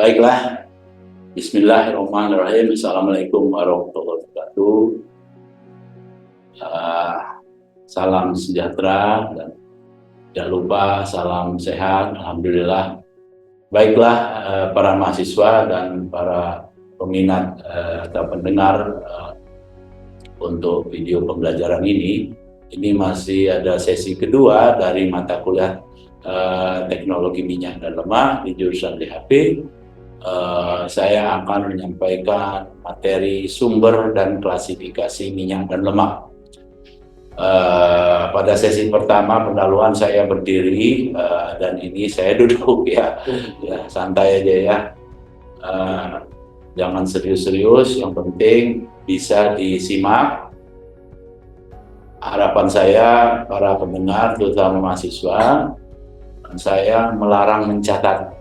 Baiklah, Bismillahirrahmanirrahim. Assalamualaikum warahmatullahi wabarakatuh. Salam sejahtera dan jangan lupa salam sehat. Alhamdulillah. Baiklah, para mahasiswa dan para peminat atau pendengar untuk video pembelajaran ini masih ada sesi kedua dari mata kuliah teknologi minyak dan lemak di jurusan DHP. Saya akan menyampaikan materi sumber dan klasifikasi minyak dan lemak. Pada sesi pertama pendahuluan saya berdiri dan ini saya duduk ya santai aja ya, jangan serius-serius, yang penting bisa disimak. Harapan saya para pendengar terutama mahasiswa, saya melarang mencatat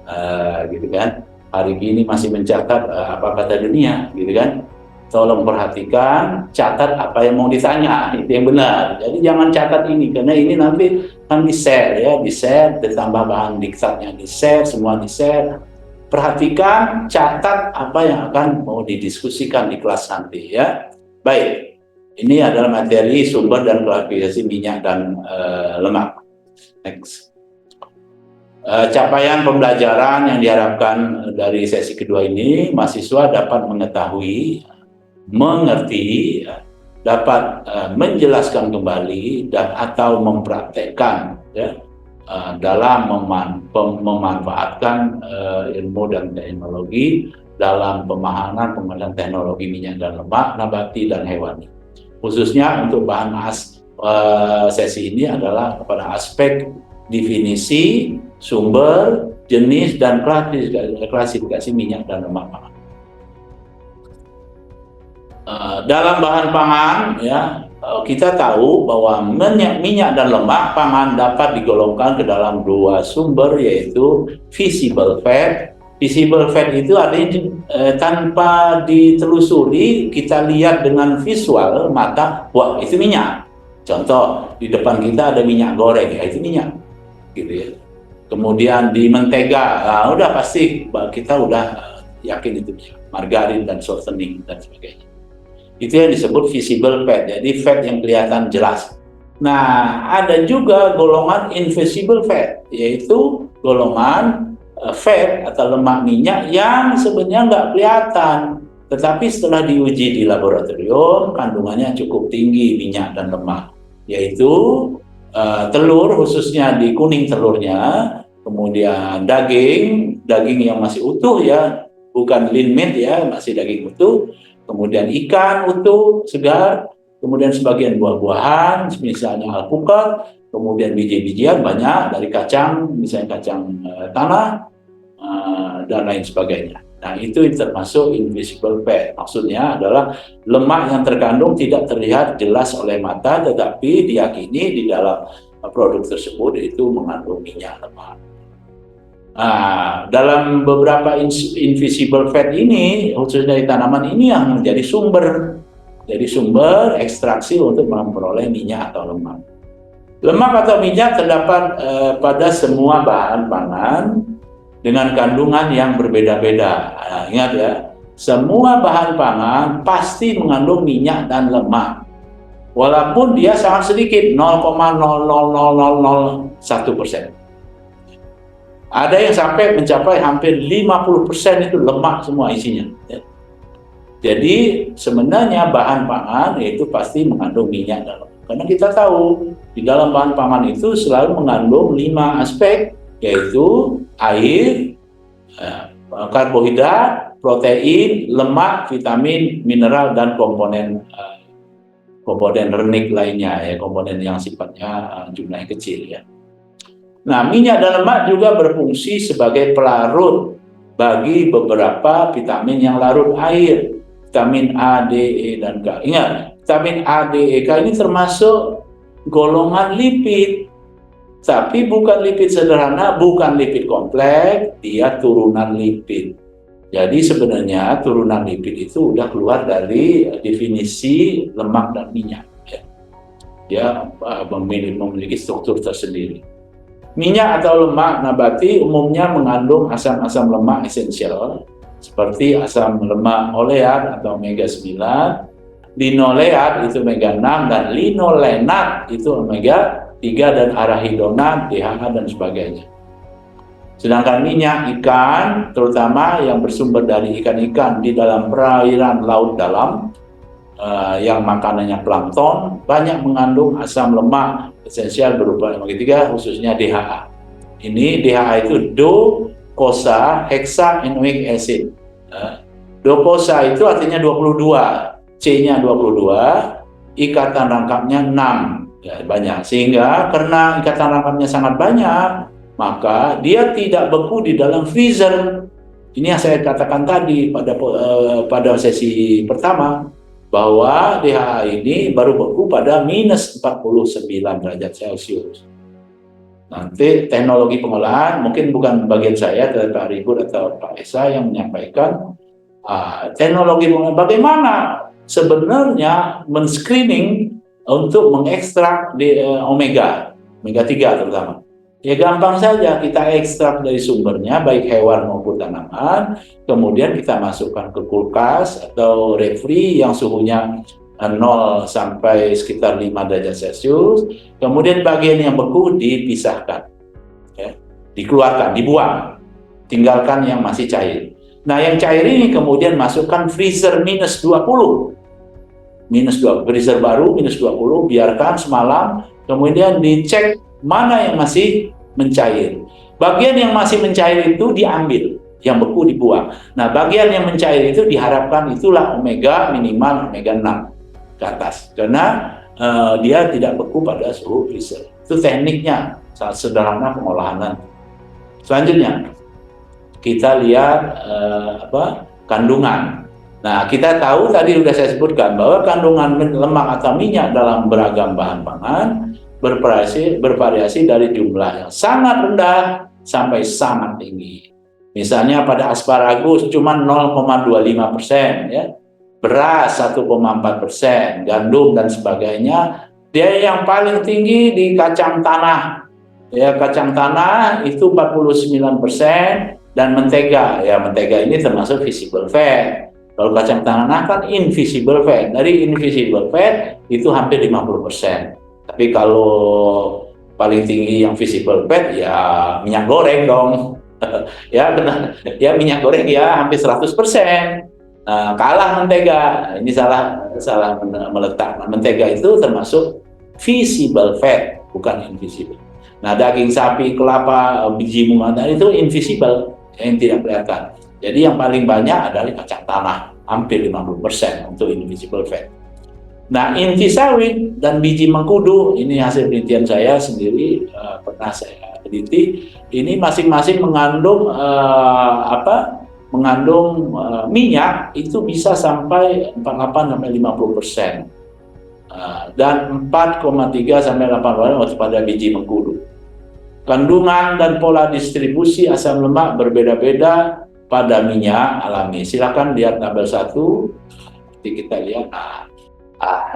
gitu kan. Hari ini masih mencatat apa kata dunia gitu kan. Tolong perhatikan, catat apa yang mau ditanya, itu yang benar. Jadi jangan catat ini, karena ini nanti kan di-share ya, di-share, ditambah bahan diktatnya di-share, semua di-share. Perhatikan, catat apa yang akan mau didiskusikan di kelas nanti ya. Baik, ini adalah materi sumber dan klasifikasi minyak dan lemak. Next. Capaian pembelajaran yang diharapkan dari sesi kedua ini, mahasiswa dapat mengetahui, mengerti, dapat menjelaskan kembali dan atau mempraktekkan ya, dalam memanfaatkan ilmu dan teknologi dalam pemahaman pengembangan teknologi minyak dan lemak nabati dan hewani. Khususnya untuk bahan sesi ini adalah pada aspek definisi, sumber, jenis, dan klasifikasi minyak dan lemak pangan. Dalam bahan pangan ya, kita tahu bahwa minyak dan lemak pangan dapat digolongkan ke dalam dua sumber, yaitu visible fat. Visible fat itu artinya tanpa ditelusuri, kita lihat dengan visual mata, wah itu minyak. Contoh, di depan kita ada minyak goreng, ya itu minyak gitu ya. Kemudian di mentega, udah pasti kita udah yakin itu minyak. Margarin dan shortening dan sebagainya. Itu yang disebut visible fat, jadi fat yang kelihatan jelas. Nah, ada juga golongan invisible fat, yaitu golongan fat atau lemak minyak yang sebenarnya nggak kelihatan, tetapi setelah diuji di laboratorium kandungannya cukup tinggi minyak dan lemak, yaitu telur, khususnya di kuning telurnya, kemudian daging yang masih utuh ya, bukan lean meat ya, masih daging utuh. Kemudian ikan utuh, segar, kemudian sebagian buah-buahan, misalnya alpukat, kemudian biji-bijian banyak dari kacang, misalnya kacang tanah, dan lain sebagainya. Nah, itu termasuk invisible fat. Maksudnya adalah lemak yang terkandung tidak terlihat jelas oleh mata, tetapi diyakini di dalam produk tersebut itu mengandung minyak lemak. Nah, dalam beberapa invisible fat ini, khususnya di tanaman ini yang menjadi sumber ekstraksi untuk memperoleh minyak atau lemak. Lemak atau minyak terdapat pada semua bahan pangan dengan kandungan yang berbeda-beda. Nah, ingat ya, semua bahan pangan pasti mengandung minyak dan lemak, walaupun dia sangat sedikit, 0,00001%. Ada yang sampai mencapai hampir 50% itu lemak semua isinya. Jadi sebenarnya bahan pangan itu pasti mengandung minyak dan lemak. Karena kita tahu di dalam bahan pangan itu selalu mengandung 5 aspek, yaitu air, karbohidrat, protein, lemak, vitamin, mineral, dan komponen renik lainnya ya, komponen yang sifatnya jumlahnya kecil ya. Nah, minyak dan lemak juga berfungsi sebagai pelarut bagi beberapa vitamin yang larut air, vitamin A, D, E, dan K. Ingat, vitamin A, D, E, K ini termasuk golongan lipid, tapi bukan lipid sederhana, bukan lipid kompleks, dia turunan lipid. Jadi sebenarnya turunan lipid itu udah keluar dari definisi lemak dan minyak. Dia memiliki struktur tersendiri. Minyak atau lemak nabati umumnya mengandung asam-asam lemak esensial seperti asam lemak oleat atau omega 9, linoleat itu omega 6, dan linolenat itu omega 3, dan arahidonat, DHA, dan sebagainya. Sedangkan minyak ikan, terutama yang bersumber dari ikan-ikan di dalam perairan laut dalam, yang makanannya plankton, banyak mengandung asam lemak esensial berupa omega 3, khususnya DHA. Ini DHA itu docosa hexaenoic acid. Docosa itu artinya 22, C-nya 22, ikatan rangkapnya 6, ya, banyak. Sehingga karena ikatan rangkapnya sangat banyak, maka dia tidak beku di dalam freezer. Ini yang saya katakan tadi pada sesi pertama, bahwa DHA ini baru beku pada minus 49 derajat Celcius. Nanti teknologi pengolahan mungkin bukan bagian saya, dari Pak Ribut atau Pak Esa yang menyampaikan teknologi pengolahan bagaimana sebenarnya men-screening untuk mengekstrak omega 3 terutama. Ya gampang saja, kita ekstrak dari sumbernya baik hewan maupun tanaman, kemudian kita masukkan ke kulkas atau refri yang suhunya 0 sampai sekitar 5 derajat Celcius, kemudian bagian yang beku dipisahkan, ya, dikeluarkan, dibuang, tinggalkan yang masih cair. Nah, yang cair ini kemudian masukkan freezer minus 20, freezer baru minus 20, biarkan semalam, kemudian dicek mana yang masih mencair. Bagian yang masih mencair itu diambil, yang beku dibuang. Nah, bagian yang mencair itu diharapkan itulah omega, minimal omega 6 ke atas, karena dia tidak beku pada suhu freezer. Itu tekniknya, sangat sederhana pengolahan. Selanjutnya kita lihat kandungan. Nah, kita tahu tadi sudah saya sebutkan bahwa kandungan lemak atau minyak dalam beragam bahan pangan bervariasi dari jumlah yang sangat rendah sampai sangat tinggi. Misalnya pada asparagus cuma 0,25%, ya, beras 1,4%, gandum dan sebagainya. Dia yang paling tinggi di kacang tanah, ya, kacang tanah itu 49%, dan mentega, ya, mentega ini termasuk visible fat. Kalau kacang tanah kan invisible fat. Dari invisible fat itu hampir 50%. Tapi kalau paling tinggi yang visible fat, ya minyak goreng dong. Ya benar, ya minyak goreng ya hampir 100%. Kalah mentega. Ini salah meletak. Mentega itu termasuk visible fat, bukan invisible. Nah, daging sapi, kelapa, biji bunga itu invisible, yang tidak kelihatan. Jadi yang paling banyak adalah kacang tanah, hampir 50% untuk invisible fat. Nah, inti sawit dan biji mengkudu, ini hasil penelitian saya sendiri, pernah saya teliti, ini masing-masing mengandung minyak itu bisa sampai 48 sampai 50%, dan 4,3 sampai 8% waktu pada biji mengkudu. Kandungan dan pola distribusi asam lemak berbeda-beda pada minyak alami. Silakan lihat tabel 1. Nanti kita lihat.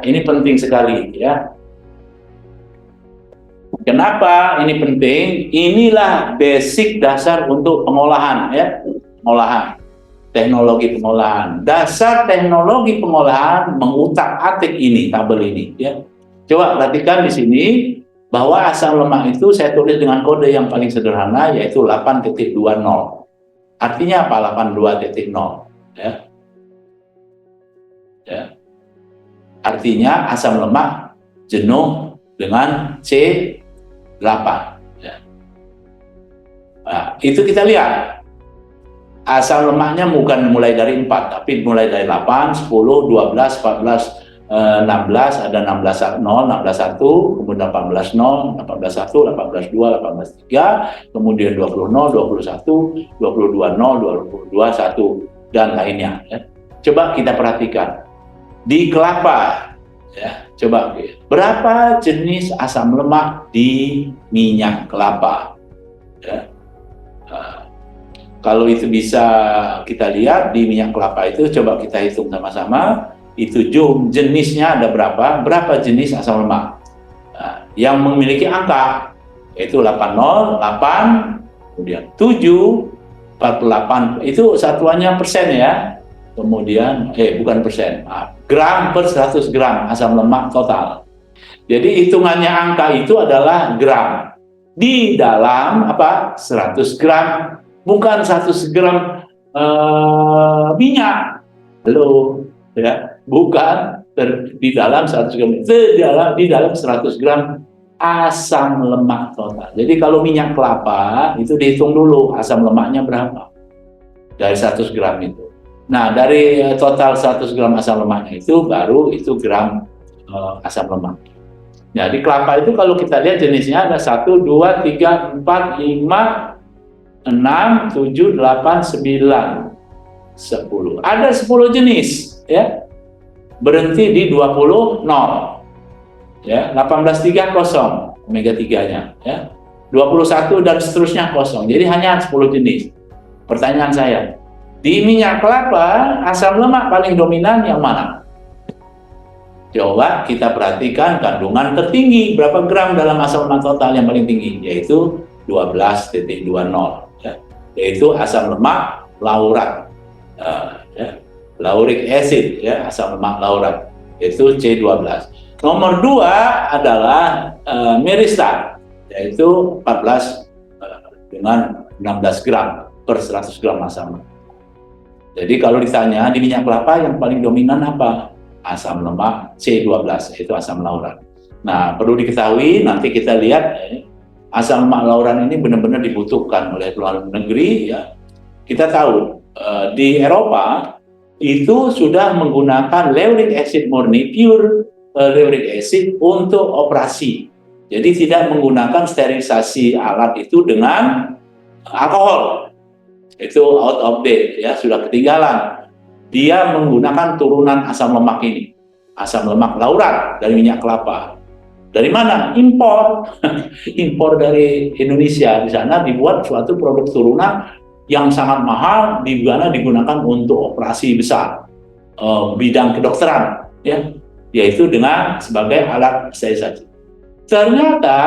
Ini penting sekali, ya. Kenapa ini penting? Inilah basic dasar untuk pengolahan, ya. Pengolahan, teknologi pengolahan. Dasar teknologi pengolahan mengutak-atik ini, tabel ini, ya. Coba perhatikan di sini bahwa asam lemak itu saya tulis dengan kode yang paling sederhana, yaitu 8.20. Artinya apa 82.0? Ya. Ya. Artinya asam lemak jenuh dengan C8. Ya. Nah, itu kita lihat. Asam lemaknya bukan mulai dari 4, tapi mulai dari 8, 10, 12, 14, 16, ada 16.0, 16.1, kemudian 18.0, 18.1, 18.2, 18.3, kemudian 20.0, 21, 22.0, 22.1, dan lainnya. Ya. Coba kita perhatikan. Di kelapa, ya, coba berapa jenis asam lemak di minyak kelapa? Ya. Kalau itu bisa kita lihat di minyak kelapa itu, coba kita hitung sama-sama. Itu jenisnya ada berapa jenis asam lemak yang memiliki angka. Yaitu 80, 8, kemudian 7, 48, itu satuannya persen ya. Kemudian, bukan persen, gram per 100 gram asam lemak total. Jadi hitungannya angka itu adalah gram di dalam 100 gram, bukan 100 gram minyak. Halo, ya, bukan di dalam 100 gram, di dalam 100 gram asam lemak total. Jadi kalau minyak kelapa itu dihitung dulu asam lemaknya berapa dari 100 gram itu. Nah, dari total 100 gram asam lemaknya itu baru itu gram asam lemak. Nah, di kelapa itu kalau kita lihat jenisnya ada 1, 2, 3, 4, 5, 6, 7, 8, 9, 10. Ada 10 jenis ya. Berhenti di 20, 0. Ya, 18,3 kosong omega 3-nya ya. 21 dan seterusnya kosong. Jadi hanya 10 jenis. Pertanyaan saya, di minyak kelapa asam lemak paling dominan yang mana? Coba kita perhatikan kandungan tertinggi, berapa gram dalam asam lemak total yang paling tinggi, yaitu 12,20 ya. Yaitu asam lemak laurat, ya. Lauric acid ya, asam lemak laurat, yaitu C12. Nomor 2 adalah myristat, yaitu 14 dengan 16 gram per 100 gram asam lemak. Jadi kalau ditanya di minyak kelapa yang paling dominan apa? Asam lemak C12, yaitu asam laurat. Nah, perlu diketahui, nanti kita lihat asam lemak laurat ini benar-benar dibutuhkan oleh luar negeri ya. Kita tahu di Eropa itu sudah menggunakan lauric acid murni, pure lauric acid untuk operasi. Jadi tidak menggunakan sterilisasi alat itu dengan alkohol. Itu out of date ya, sudah ketinggalan. Dia menggunakan turunan asam lemak ini, asam lemak laurat dari minyak kelapa. Dari mana? Impor. Impor dari Indonesia. Di sana dibuat suatu produk turunan yang sangat mahal, di mana digunakan untuk operasi besar, bidang kedokteran ya, yaitu dengan sebagai alat sterilisasi. Ternyata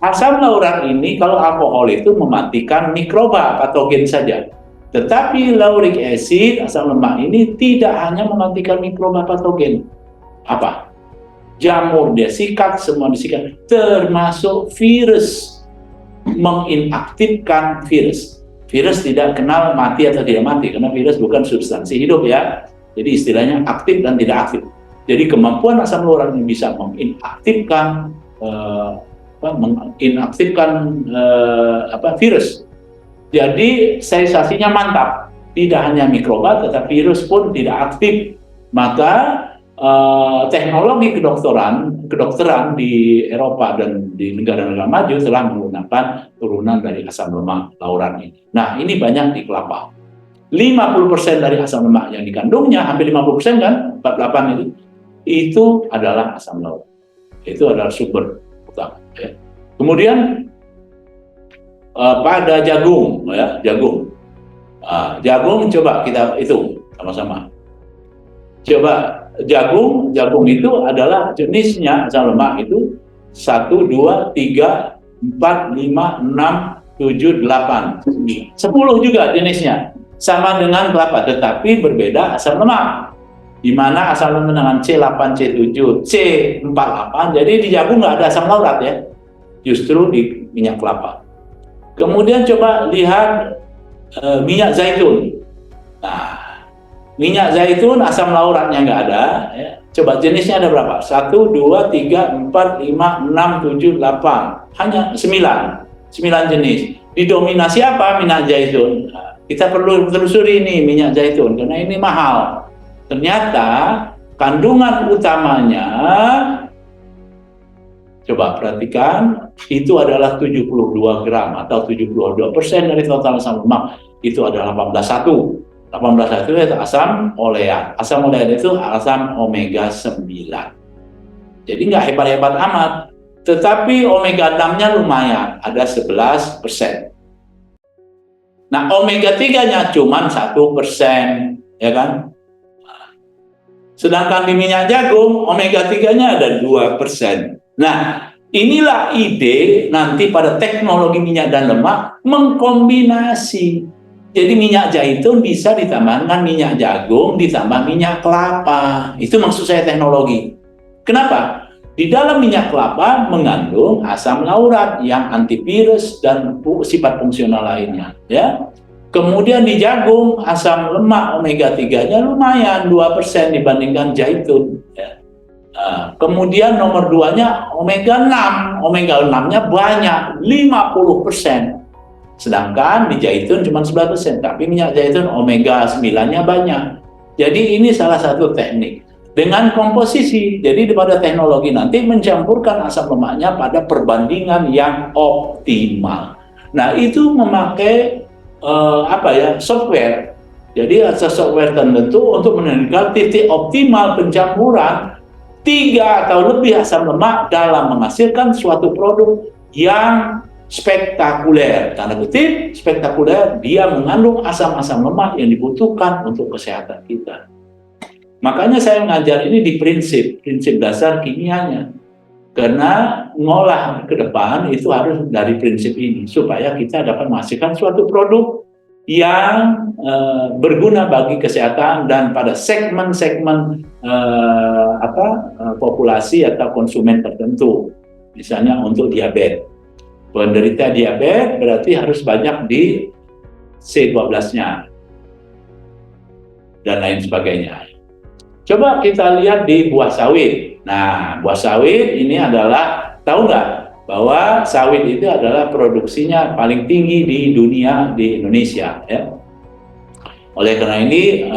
asam laurat ini kalau alkohol itu mematikan mikroba patogen saja. Tetapi lauric acid, asam lemak ini tidak hanya mematikan mikroba patogen. Apa? Jamur dia sikat, semua disikat, termasuk virus, menginaktifkan virus. Virus tidak kenal mati atau tidak mati, karena virus bukan substansi hidup ya. Jadi istilahnya aktif dan tidak aktif. Jadi kemampuan asam laurat ini bisa menginaktifkan virus. Jadi sterilisasinya mantap, tidak hanya mikroba, tetapi virus pun tidak aktif. Maka teknologi kedokteran di Eropa dan di negara-negara maju telah menggunakan turunan dari asam lemak laurat ini. Nah, ini banyak di kelapa. 50% dari asam lemak yang dikandungnya, hampir 50% kan, 48 itu adalah asam laurat. Itu adalah sumber utama. Ya. Kemudian pada jagung, ya, jagung coba kita hitung sama-sama. Coba jagung itu adalah jenisnya asam lemak itu 1, 2, 3, 4, 5, 6, 7, 8, 9, 10 juga jenisnya, sama dengan kelapa, tetapi berbeda asam lemak. Di mana asam lemak dengan C8, C7, C48, jadi di jagung nggak ada asam laurat ya, justru di minyak kelapa. Kemudian coba lihat minyak zaitun. Nah, minyak zaitun asam lauratnya nggak ada. Ya. Coba jenisnya ada berapa? 1, 2, 3, 4, 5, 6, 7, 8. Hanya 9 jenis. Didominasi apa? Minyak zaitun. Nah, kita perlu telusuri ini minyak zaitun, karena ini mahal. Ternyata kandungan utamanya, coba perhatikan, itu adalah 72 gram atau 72% dari total asam lemak. Itu adalah 18,1. 18,1 itu asam oleat. Asam oleat itu asam omega 9. Jadi nggak hebat-hebat amat. Tetapi omega 6-nya lumayan, ada 11%. Nah, omega 3-nya cuma 1%, ya kan? Sedangkan di minyak jagung, omega 3-nya ada 2%. Nah, Inilah ide nanti pada teknologi minyak dan lemak mengkombinasi. Jadi minyak zaitun bisa ditambahkan minyak jagung ditambah minyak kelapa. Itu maksud saya teknologi. Kenapa? Di dalam minyak kelapa mengandung asam laurat yang antivirus dan sifat fungsional lainnya, ya. Kemudian di jagung asam lemak omega 3-nya lumayan 2% dibandingkan zaitun, ya. Kemudian nomor 2-nya omega 6. Omega 6-nya banyak, 50%. Sedangkan di zaitun cuma 11%, tapi minyak zaitun omega 9-nya banyak. Jadi ini salah satu teknik. Dengan komposisi, jadi pada teknologi nanti mencampurkan asam lemaknya pada perbandingan yang optimal. Nah, itu memakai software. Jadi ada software tertentu untuk menentukan titik optimal pencampuran 3 atau lebih asam lemak dalam menghasilkan suatu produk yang spektakuler. Tanda kutip, spektakuler, dia mengandung asam-asam lemak yang dibutuhkan untuk kesehatan kita. Makanya saya mengajar ini di prinsip dasar kimianya. Karena ngolah ke depan itu harus dari prinsip ini, supaya kita dapat menghasilkan suatu produk yang berguna bagi kesehatan dan pada segmen-segmen populasi atau konsumen tertentu. Misalnya untuk diabetes. Penderita diabetes berarti harus banyak di C12-nya dan lain sebagainya. Coba kita lihat di buah sawit. Nah, buah sawit ini adalah, tahu nggak bahwa sawit itu adalah produksinya paling tinggi di dunia di Indonesia, ya. Oleh karena ini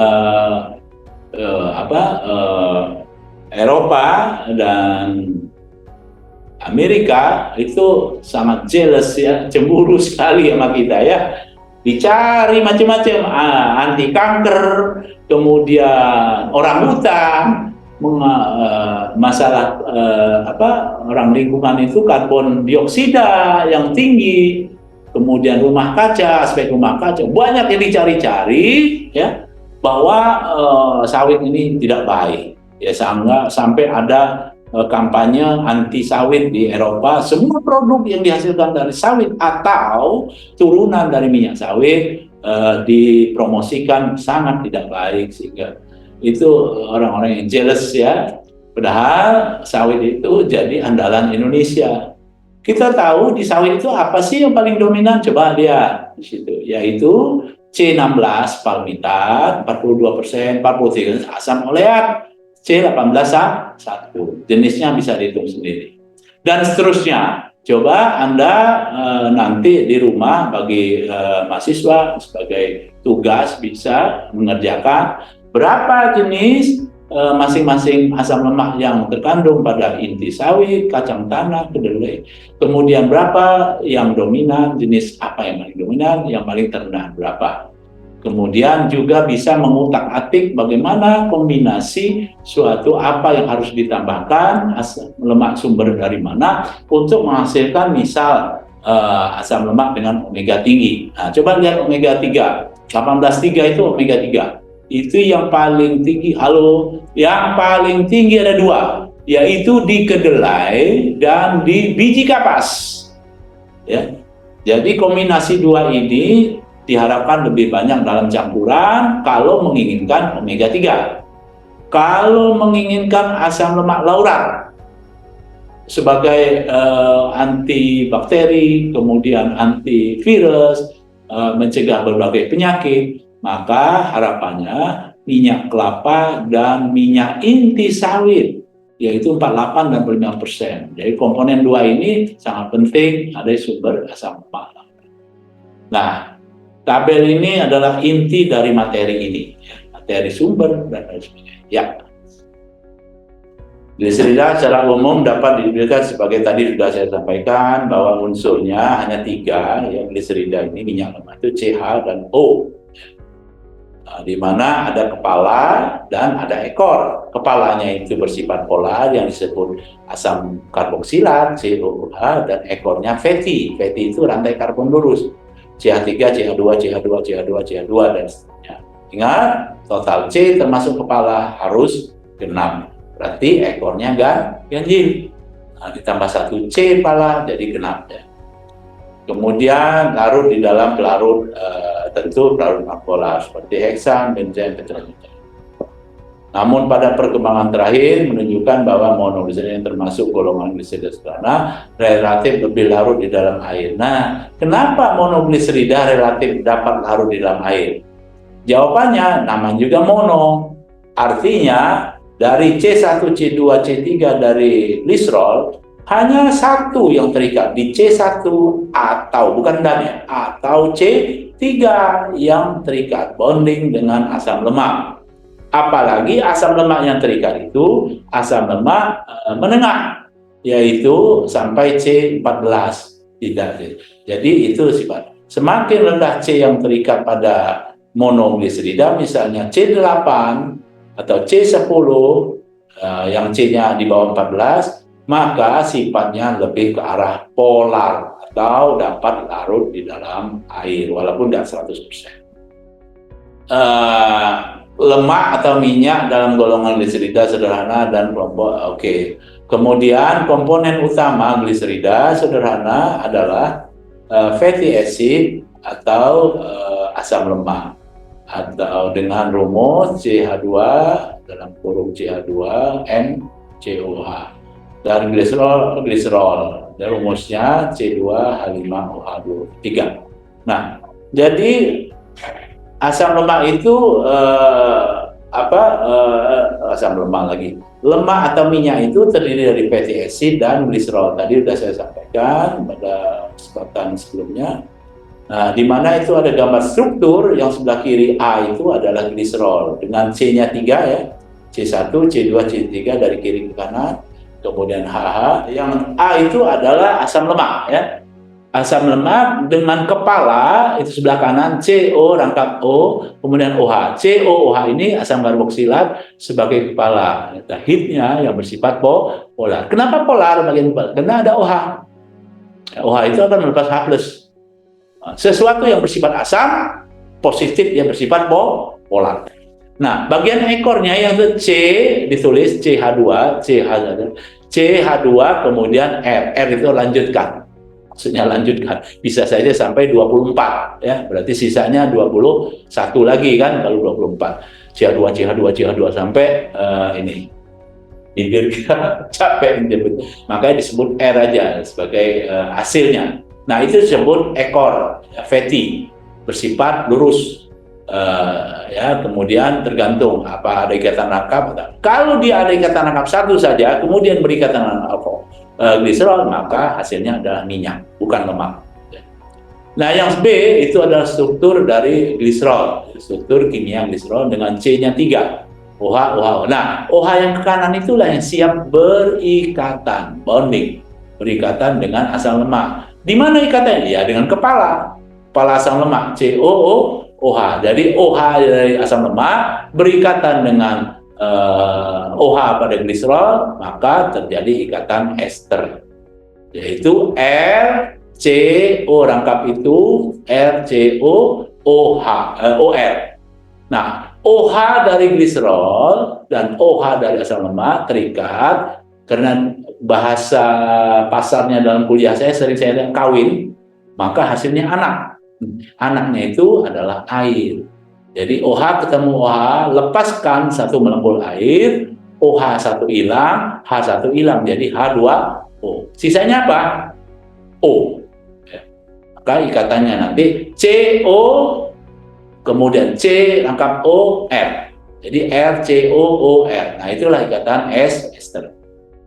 Eropa dan Amerika itu sangat jealous, ya, cemburu sekali sama kita, ya. Dicari macam-macam, anti kanker, kemudian orangutan, masalah orang lingkungan itu karbon dioksida yang tinggi, kemudian rumah kaca, aspek rumah kaca, banyak yang dicari-cari, ya, bahwa sawit ini tidak baik, ya, sampai ada kampanye anti sawit di Eropa. Semua produk yang dihasilkan dari sawit atau turunan dari minyak sawit dipromosikan sangat tidak baik, sehingga itu orang-orang yang jealous, ya. Padahal sawit itu jadi andalan Indonesia. Kita tahu di sawit itu apa sih yang paling dominan? Coba lihat di situ, yaitu C16 palmitat 42%, 43% asam oleat, C18 1, jenisnya bisa dihitung sendiri, dan seterusnya. Coba Anda nanti di rumah bagi mahasiswa sebagai tugas bisa mengerjakan berapa jenis masing-masing asam lemak yang terkandung pada inti sawit, kacang tanah, kedelai. Kemudian berapa yang dominan, jenis apa yang paling dominan, yang paling terendah berapa. Kemudian juga bisa mengutak-atik bagaimana kombinasi suatu apa yang harus ditambahkan, asam lemak sumber dari mana untuk menghasilkan misal asam lemak dengan omega tinggi. Nah, coba lihat omega 3, 18,3 itu omega 3. Itu yang paling tinggi. Yang paling tinggi ada 2, yaitu di kedelai dan di biji kapas, ya. Jadi kombinasi 2 ini diharapkan lebih banyak dalam campuran kalau menginginkan omega 3. Kalau menginginkan asam lemak laurat sebagai antibakteri, kemudian antivirus, mencegah berbagai penyakit, maka harapannya minyak kelapa dan minyak inti sawit, yaitu 48 dan 45%. Jadi komponen 2 ini sangat penting, ada sumber asam lemak. Nah, tabel ini adalah inti dari materi ini, ya, materi sumber dan lain sebagainya. Ya, gliserida secara umum dapat diberikan sebagai tadi sudah saya sampaikan bahwa unsurnya hanya 3, ya, gliserida ini minyak lemak itu CH dan O, nah, di mana ada kepala dan ada ekor. Kepalanya itu bersifat polar yang disebut asam karboksilat COOH, dan ekornya fatty. Fatty itu rantai karbon lurus. CH3, CH2, CH2, CH2, CH2, dan seterusnya. Ingat, total C termasuk kepala harus genap. Berarti ekornya ganjil. ditambah 1 C pala jadi genap ya. Kemudian larut di dalam pelarut tentu pelarut nonpolar seperti heksan, benzen, tetramethyl. Namun pada perkembangan terakhir menunjukkan bahwa monogliserida yang termasuk golongan gliserida sederhana relatif lebih larut di dalam air. Nah, kenapa monogliserida relatif dapat larut di dalam air? Jawabannya namanya juga mono. Artinya dari C1, C2, C3 dari gliserol hanya satu yang terikat di C1 atau bukan dan ya, atau C3 yang terikat bonding dengan asam lemak. Apalagi asam lemak yang terikat itu asam lemak menengah, yaitu sampai C14 tidak. Jadi itu sifat. Semakin rendah C yang terikat pada monogliserida, misalnya C8 atau C10 yang C-nya di bawah 14, maka sifatnya lebih ke arah polar atau dapat larut di dalam air walaupun tidak 100%. Lemak atau minyak dalam golongan gliserida sederhana dan kelompok Kemudian komponen utama gliserida sederhana adalah fatty acid atau asam lemak, atau dengan rumus CH2 dalam kurung CH2 N COH, dan gliserol dan rumusnya C2H5OH3. Nah, jadi asam lemak itu asam lemak lagi. Lemak atau minyak itu terdiri dari fatty acid dan gliserol. Tadi sudah saya sampaikan pada kesempatan sebelumnya. Nah, di mana itu ada gambar struktur yang sebelah kiri A itu adalah gliserol dengan C-nya 3 ya. C1, C2, C3 dari kiri ke kanan. Kemudian HH. Yang A itu adalah asam lemak ya. Asam lemak dengan kepala itu sebelah kanan CO rangkap O, kemudian OH. COOH ini asam karboksilat sebagai kepala. Nah, heatnya yang bersifat polar. Kenapa polar bagian kepala? Karena ada OH. OH itu akan melepas H+. Sesuatu yang bersifat asam positif yang bersifat polar. Nah, bagian ekornya yang itu C ditulis CH2, CH2 kemudian R itu lanjutkan. Maksudnya lanjutkan, bisa saja sampai 24 ya, berarti sisanya 21 lagi kan kalau 24. CH2 sampai ini bibir kita capek menyebut, makanya disebut R aja sebagai hasilnya. Nah, itu disebut ekor ya, fatty, bersifat lurus ya, kemudian tergantung apa ada ikatan rangkap. Kalau dia ada ikatan rangkap satu saja kemudian berikatan rangkap gliserol, maka hasilnya adalah minyak, bukan lemak. Nah, yang B itu adalah struktur dari gliserol, struktur kimia gliserol dengan C-nya 3, OH. Nah, OH yang ke kanan itulah yang siap berikatan, bonding, berikatan dengan asam lemak. Di mana ikatannya? Ya, dengan kepala asam lemak, COOH. Jadi OH dari asam lemak berikatan dengan OH pada gliserol, maka terjadi ikatan ester, yaitu RCO rangkap itu RCOOH OR. Nah, OH dari gliserol dan OH dari asam lemak terikat karena bahasa pasarnya dalam kuliah saya sering saya lihat kawin, maka hasilnya anak. Anaknya itu adalah air. Jadi OH ketemu OH, lepaskan satu molekul air, OH satu hilang, H1 hilang, jadi H2O. Sisanya apa? O. Maka ikatannya nanti CO, kemudian C rangkap O, R. Jadi RCOOR. Nah, itulah ikatan ester.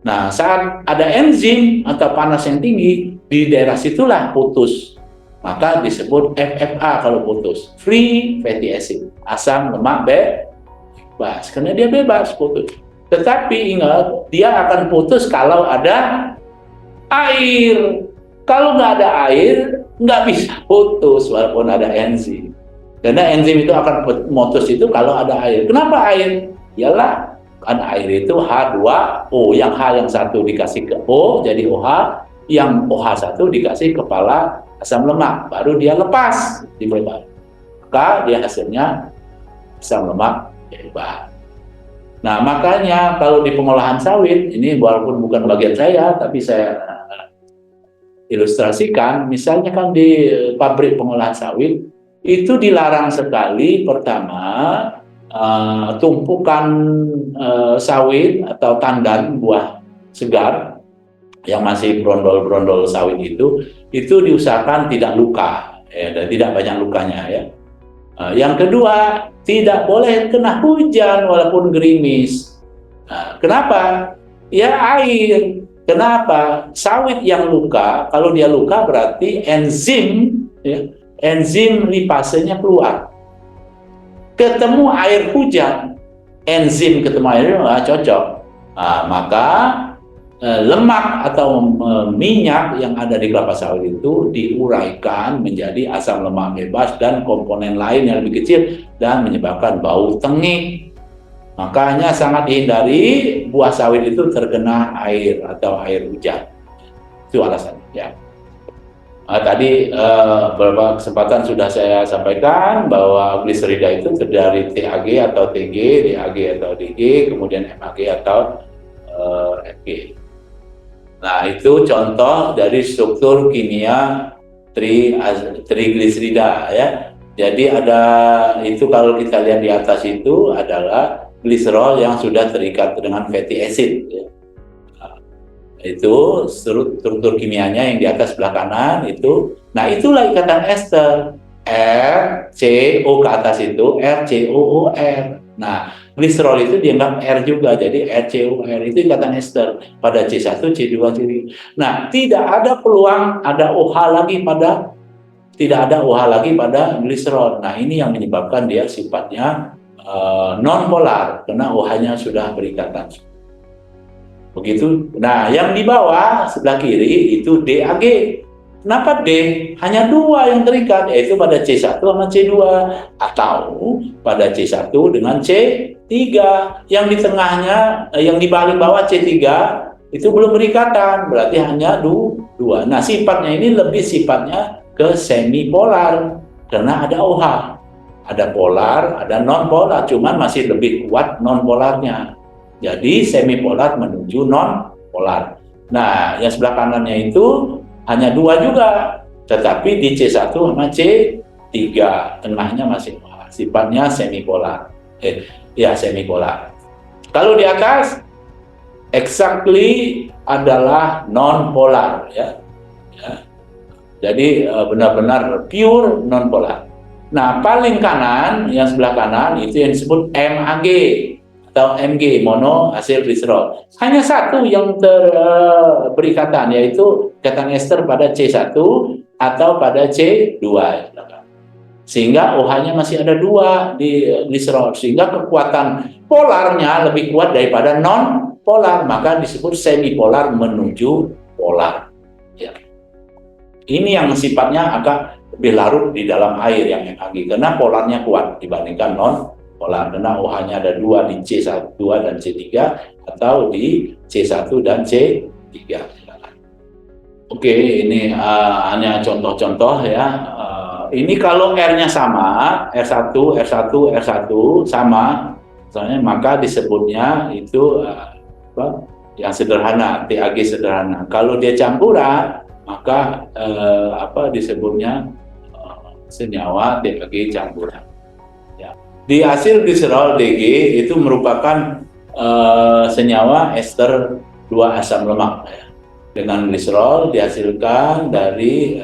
Nah, saat ada enzim atau panas yang tinggi, di daerah situlah putus. Maka disebut FFA kalau putus, free fatty acid, asam lemak bebas, karena dia bebas putus. Tetapi ingat, dia akan putus kalau ada air. Kalau nggak ada air, nggak bisa putus walaupun ada enzim. Karena enzim itu akan putus itu kalau ada air. Kenapa air? Yalah, kan air itu H2O, yang H yang satu dikasih ke O, jadi OH, yang OH1 dikasih kepala asam lemak, baru dia lepas dibebas, maka dia hasilnya asam lemak bebas. Nah, makanya kalau di pengolahan sawit, ini walaupun bukan bagian saya, tapi saya ilustrasikan, misalnya kan di pabrik pengolahan sawit, itu dilarang sekali pertama tumpukan sawit atau tandan buah segar yang masih brondol-brondol sawit itu diusahakan tidak luka, ya, dan tidak banyak lukanya ya. Yang kedua, tidak boleh kena hujan walaupun gerimis. Kenapa? Ya air. Kenapa? Sawit yang luka, kalau dia luka berarti enzim, ya, enzim lipasenya keluar. Ketemu air hujan, enzim ketemu air cocok. Maka lemak atau minyak yang ada di kelapa sawit itu diuraikan menjadi asam lemak bebas dan komponen lain yang lebih kecil dan menyebabkan bau tengik. Makanya sangat dihindari buah sawit itu terkena air atau air hujan. Itu alasannya ya. Tadi beberapa kesempatan sudah saya sampaikan bahwa gliserida itu terdiri dari TAG atau TG, DAG atau DG, kemudian MAG atau FG. Nah, itu contoh dari struktur kimia trigliserida ya. Jadi ada itu, kalau kita lihat di atas itu adalah gliserol yang sudah terikat dengan fatty acid ya. Itu struktur kimianya yang di atas sebelah kanan itu. Nah, itulah ikatan ester. R, C, O ke atas itu R, C, O, O, R. Nah, gliserol itu dianggap R juga, jadi RCOR itu ikatan ester pada C1, C2, C3. Nah, tidak ada peluang ada OH lagi pada gliserol. Nah, ini yang menyebabkan dia sifatnya non polar karena OH-nya sudah berikatan. Begitu. Nah, yang di bawah sebelah kiri itu DAG. Kenapa D? Hanya dua yang terikat, yaitu pada C1 sama C2, atau pada C1 dengan C3. Yang di tengahnya, yang di paling bawah C3 itu belum berikatan, berarti hanya dua. Nah, sifatnya ini lebih sifatnya ke semipolar karena ada OH. Ada polar, ada non polar, cuman masih lebih kuat non polarnya. Jadi semipolar menuju non polar. Nah, yang sebelah kanannya itu hanya dua juga, tetapi di C1 sama C3 tengahnya masih sifatnya semipolar. Semipolar. Kalau di atas exactly adalah non polar ya. Jadi benar-benar pure non polar. Nah, paling kanan yang sebelah kanan itu yang disebut MAG atau MG, mono asil gliserol. Hanya satu yang berikatan, yaitu ikatan ester pada C1 atau pada C2. Sehingga OH-nya masih ada dua di gliserol, sehingga kekuatan polarnya lebih kuat daripada non polar, maka disebut semipolar menuju polar. Ya. Ini yang sifatnya agak lebih larut di dalam air yang MAG, karena polarnya kuat dibandingkan non polar, karena OH-nya ada dua di C1 dan C3 atau di C1 dan C3. Oke, ini hanya contoh-contoh ya. Ini kalau R-nya sama, R1, R1, R1 sama, misalnya, maka disebutnya itu yang sederhana, TAG sederhana. Kalau dia campuran, maka disebutnya senyawa TAG campuran. Di asil gliserol DG itu merupakan senyawa ester 2 asam lemak. Dengan gliserol dihasilkan dari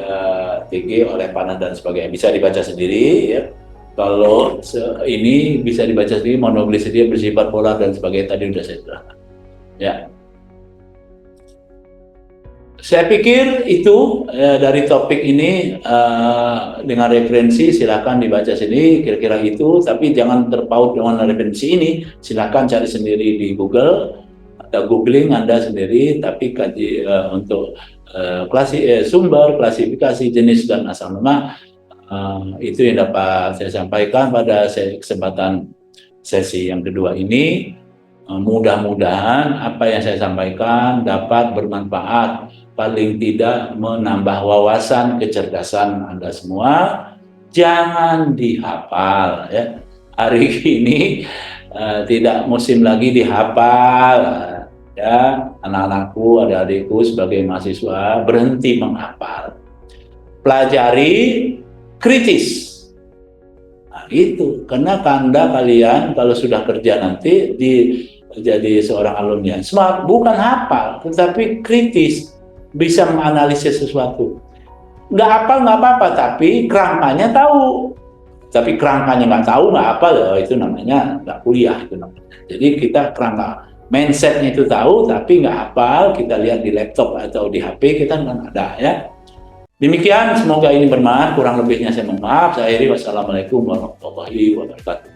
TG oleh panas dan sebagainya. Bisa dibaca sendiri ya. Kalau ini bisa dibaca sendiri, monogliserida bersifat polar dan sebagainya, tadi sudah saya terangkan. Ya. Saya pikir itu dari topik ini dengan referensi silakan dibaca sendiri kira-kira itu, tapi jangan terpaut dengan referensi ini, silakan cari sendiri di Google atau googling Anda sendiri, tapi kaji untuk sumber klasifikasi jenis dan asam lemak itu yang dapat saya sampaikan pada kesempatan sesi yang kedua ini. Mudah-mudahan apa yang saya sampaikan dapat bermanfaat, paling tidak menambah wawasan kecerdasan Anda semua. Jangan dihafal ya. Hari ini tidak musim lagi dihafal. Ya, anak-anakku, adik-adikku sebagai mahasiswa berhenti menghafal. Pelajari kritis. Nah, itu karena tanda kalian kalau sudah kerja nanti jadi seorang alumni smart bukan hafal tetapi kritis, bisa menganalisis sesuatu. Nggak hafal nggak apa-apa, tapi kerangkanya tahu. Tapi kerangkanya nggak tahu, nggak apa, itu namanya nggak kuliah, itu namanya. Jadi kita kerangka mindsetnya itu tahu tapi nggak hafal, kita lihat di laptop atau di HP kita nggak ada ya. Demikian, semoga ini bermanfaat. Kurang lebihnya saya mohon maaf. Saya akhiri, wassalamualaikum warahmatullahi wabarakatuh.